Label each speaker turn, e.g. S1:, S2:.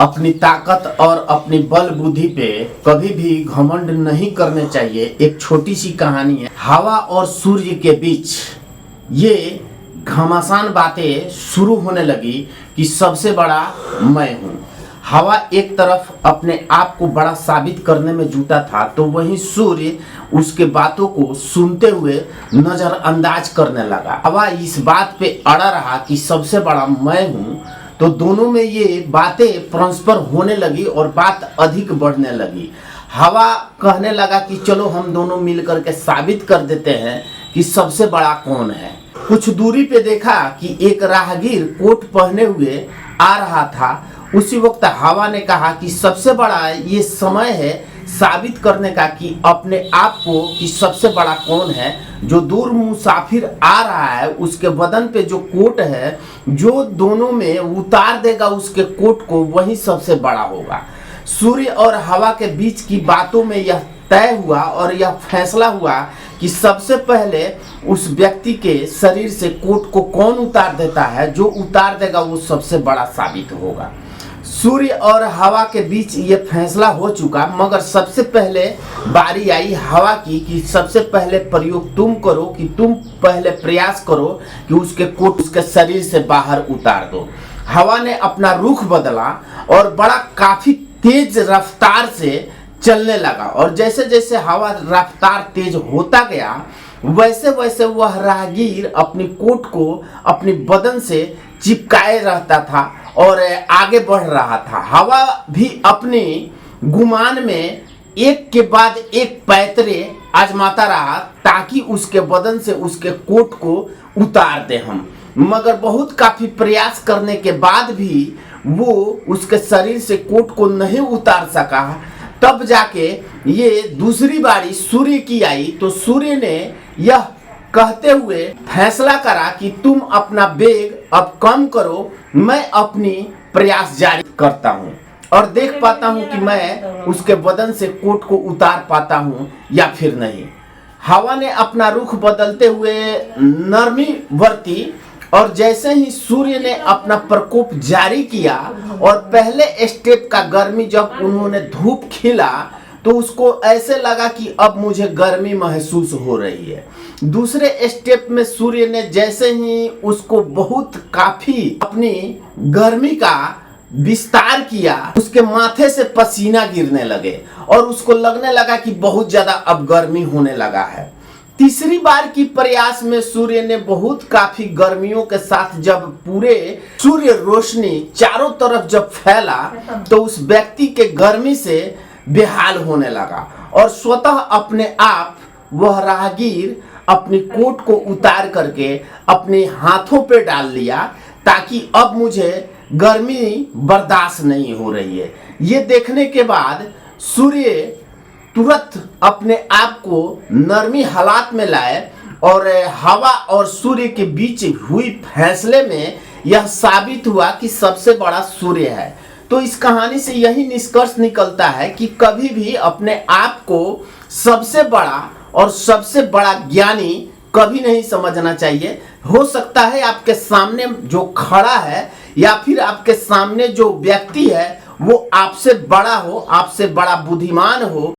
S1: अपनी ताकत और अपनी बल बुद्धि पे कभी भी घमंड नहीं करने चाहिए। एक छोटी सी कहानी है। हवा और सूर्य के बीच ये घमासान बातें शुरू होने लगी कि सबसे बड़ा मैं हूँ। हवा एक तरफ अपने आप को बड़ा साबित करने में जुटा था, तो वहीं सूर्य उसके बातों को सुनते हुए नजरअंदाज करने लगा। हवा इस बात पे अड़ा रहा कि सबसे बड़ा मैं हूँ, तो दोनों में ये बातें परस्पर होने लगी और बात अधिक बढ़ने लगी। हवा कहने लगा कि चलो हम दोनों मिलकर के साबित कर देते हैं कि सबसे बड़ा कौन है। कुछ दूरी पे देखा कि एक राहगीर कोट पहने हुए आ रहा था। उसी वक्त हवा ने कहा कि सबसे बड़ा ये समय है साबित करने का कि अपने आप को कि सबसे बड़ा कौन है। जो दूर मुसाफिर आ रहा है उसके बदन पे जो कोट है, जो दोनों में उतार देगा उसके कोट को, वही सबसे बड़ा होगा। सूर्य और हवा के बीच की बातों में यह तय हुआ और यह फैसला हुआ कि सबसे पहले उस व्यक्ति के शरीर से कोट को कौन उतार देता है। जो उतार देगा वो सबसे बड़ा साबित होगा। सूर्य और हवा के बीच ये फैसला हो चुका, मगर सबसे पहले बारी आई हवा की कि सबसे पहले प्रयोग तुम करो, कि तुम पहले प्रयास करो कि उसके कोट उसके शरीर से बाहर उतार दो। हवा ने अपना रुख बदला और बड़ा काफी तेज रफ्तार से चलने लगा, और जैसे जैसे हवा रफ्तार तेज होता गया वैसे वैसे वह राहगीर अपनी कोट को अपनी बदन से चिपकाए रहता था और आगे बढ़ रहा था। हवा भी अपने गुमान में एक के बाद एक पैतरे आजमाता रहा ताकि उसके बदन से उसके कोट को उतार दे हम, मगर बहुत काफी प्रयास करने के बाद भी वो उसके शरीर से कोट को नहीं उतार सका। तब जाके ये दूसरी बारी सूर्य की आई, तो सूर्य ने यह कहते हुए फैसला करा कि तुम अपना वेग अब कम करो, मैं अपनी प्रयास जारी करता हूँ और देख पाता हूँ कि मैं उसके बदन से कोट को उतार पाता हूँ या फिर नहीं। हवा ने अपना रुख बदलते हुए नरमी बरती, और जैसे ही सूर्य ने अपना प्रकोप जारी किया और पहले स्टेप का गर्मी जब उन्होंने धूप खिला तो उसको ऐसे लगा कि अब मुझे गर्मी महसूस हो रही है। दूसरे स्टेप में सूर्य ने जैसे ही उसको बहुत काफी अपनी गर्मी का विस्तार किया, उसके माथे से पसीना गिरने लगे और उसको लगने लगा कि बहुत ज्यादा अब गर्मी होने लगा है। तीसरी बार की प्रयास में सूर्य ने बहुत काफी गर्मियों के साथ जब पूरे सूर्य रोशनी चारों तरफ जब फैला तो उस व्यक्ति के गर्मी से बेहाल होने लगा और स्वतः अपने आप वह राहगीर अपनी कोट को उतार करके अपने हाथों पे डाल लिया ताकि अब मुझे गर्मी बर्दाश्त नहीं हो रही है। ये देखने के बाद सूर्य तुरंत अपने आप को नरमी हालात में लाए और हवा और सूर्य के बीच हुई फैसले में यह साबित हुआ कि सबसे बड़ा सूर्य है। तो इस कहानी से यही निष्कर्ष निकलता है कि कभी भी अपने आप को सबसे बड़ा और सबसे बड़ा ज्ञानी कभी नहीं समझना चाहिए। हो सकता है आपके सामने जो खड़ा है या फिर आपके सामने जो व्यक्ति है वो आपसे बड़ा हो, आपसे बड़ा बुद्धिमान हो,